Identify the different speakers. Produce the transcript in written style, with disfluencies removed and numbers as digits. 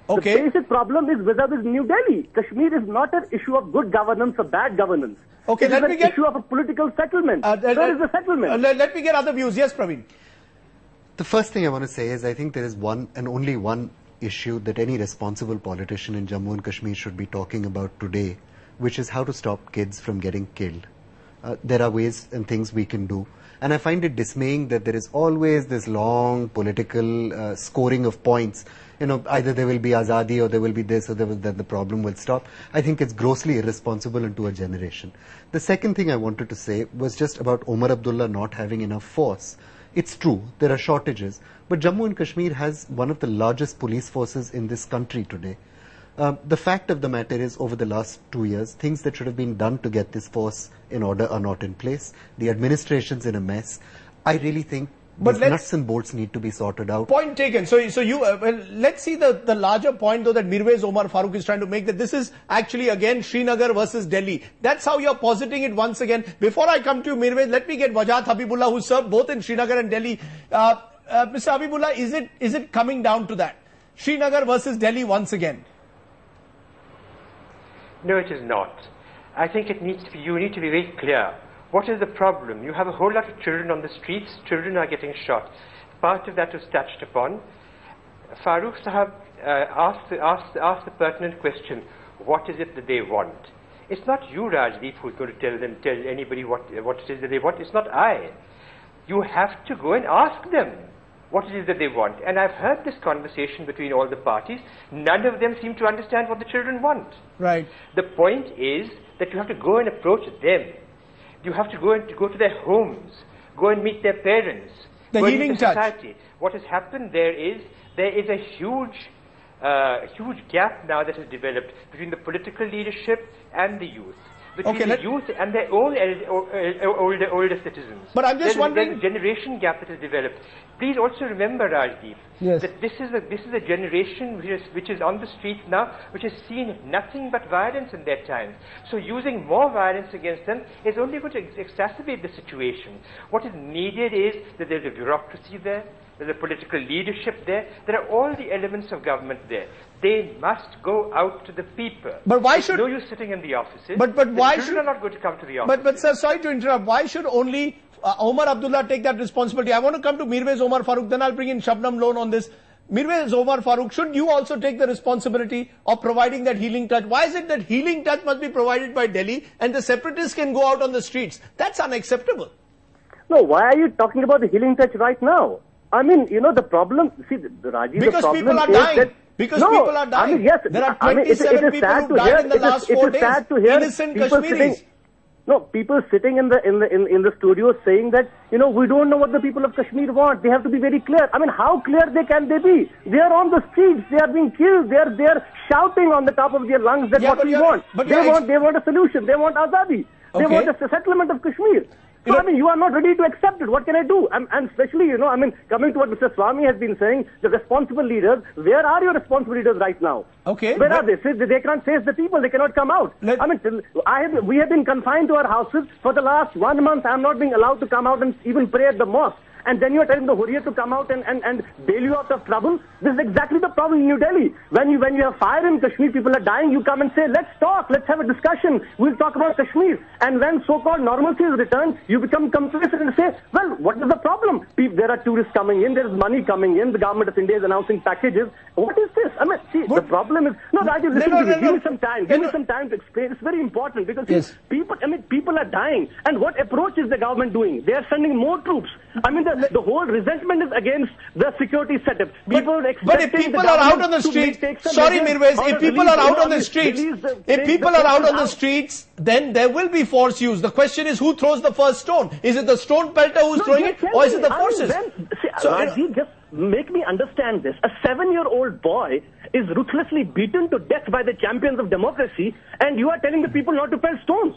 Speaker 1: Okay.
Speaker 2: The basic problem is vis-a-vis New Delhi. Kashmir is not an issue of good governance or bad governance.
Speaker 1: Okay,
Speaker 2: it is an issue of a political settlement. Where is the settlement?
Speaker 1: Let me get other views. Yes, Praveen.
Speaker 3: The first thing I want to say is I think there is one and only one issue that any responsible politician in Jammu and Kashmir should be talking about today, which is how to stop kids from getting killed. There are ways and things we can do. And I find it dismaying that there is always this long political scoring of points. You know, either there will be Azadi or there will be this or then the problem will stop. I think it's grossly irresponsible into a generation. The second thing I wanted to say was just about Omar Abdullah not having enough force. It's true, there are shortages, but Jammu and Kashmir has one of the largest police forces in this country today. The fact of the matter is, over the last 2 years, things that should have been done to get this force in order are not in place. The administration's in a mess. I really think these nuts and bolts need to be sorted out.
Speaker 1: Point taken. So you, let's see the larger point though that Mirwaiz Umar Farooq is trying to make, that this is actually again Srinagar versus Delhi. That's how you're positing it once again. Before I come to you, Mirwaiz, let me get Wajat Habibullah, who served both in Srinagar and Delhi. Mr. Habibullah, is it coming down to that? Srinagar versus Delhi once again?
Speaker 4: No, it is not. I think it needs to be, you need to be very clear. What is the problem? You have a whole lot of children on the streets. Children are getting shot. Part of that was touched upon. Farooq Sahab asked the pertinent question, what is it that they want? It's not you, Rajdeep, who's going to tell anybody what it is that they want. It's not I. You have to go and ask them what it is that they want. And I've heard this conversation between all the parties. None of them seem to understand what the children want.
Speaker 1: Right.
Speaker 4: The point is that you have to go and approach them. You have to go to their homes, go and meet their parents,
Speaker 1: the healing touch.
Speaker 4: Society. What has happened there is a huge gap now that has developed between the political leadership and the youth. Between the youth and their own older citizens.
Speaker 1: But I'm just wondering,
Speaker 4: there's a generation gap that has developed. Please also remember, Rajdeep, that this is a generation which is on the streets now, which has seen nothing but violence in their time. So using more violence against them is only going to exacerbate the situation. What is needed is that there's a bureaucracy there, there's a political leadership there, there are all the elements of government there. They must go out to the people.
Speaker 1: But why should...
Speaker 4: no use sitting in the offices.
Speaker 1: But why should...
Speaker 4: children are not going to come to the offices.
Speaker 1: But sir, sorry to interrupt. Why should only Omar Abdullah take that responsibility? I want to come to Mirwaiz Omar Farooq, then I'll bring in Shabnam Lone on this. Mirwaiz Omar Farooq, should you also take the responsibility of providing that healing touch? Why is it that healing touch must be provided by Delhi and the separatists can go out on the streets? That's unacceptable.
Speaker 2: No, why are you talking about the healing touch right now? I mean, you know, the problem, see, Rajiv,
Speaker 1: because
Speaker 2: the problem
Speaker 1: people are dying.
Speaker 2: That,
Speaker 1: because people are dying.
Speaker 2: I mean, yes,
Speaker 1: there are 27 people who died in the last 4 days. Innocent Kashmiris.
Speaker 2: People sitting in the studio saying that, you know, we don't know what the people of Kashmir want. They have to be very clear. I mean, how clear can they be? They are on the streets. They are being killed. They are shouting on the top of their lungs that what we want. They want a solution. They want Azadi. They want a settlement of Kashmir. So, I mean, you are not ready to accept it. What can I do? And especially, you know, I mean, coming to what Mr. Swami has been saying, the responsible leaders, where are your responsible leaders right now?
Speaker 1: Okay.
Speaker 2: Where are they? They can't face the people. They cannot come out. I mean, we have been confined to our houses for the last 1 month. I'm not being allowed to come out and even pray at the mosque. And then you are telling the Hurriyat to come out and bail you out of trouble. This is exactly the problem in New Delhi. When you have fire in Kashmir, people are dying, you come and say, let's talk, let's have a discussion, we'll talk about Kashmir. And when so-called normalcy is returned, you become complacent and say, well, what is the problem? There are tourists coming in, there is money coming in, the government of India is announcing packages. What is this? I mean, see, the problem is, no, Rajiv, listen to me, give me some time, to explain. It's very important because people are dying. And what approach is the government doing? They are sending more troops. I mean, the whole resentment is against the security setup.
Speaker 1: But if people are out on the streets, sorry Mirwaiz, if people are out on the streets, then there will be force used. The question is who throws the first stone? Is it the stone pelter who's throwing it, or is it the forces?
Speaker 2: Rajiv, just make me understand this. A 7-year-old boy is ruthlessly beaten to death by the champions of democracy, and you are telling the people not to pelt stones.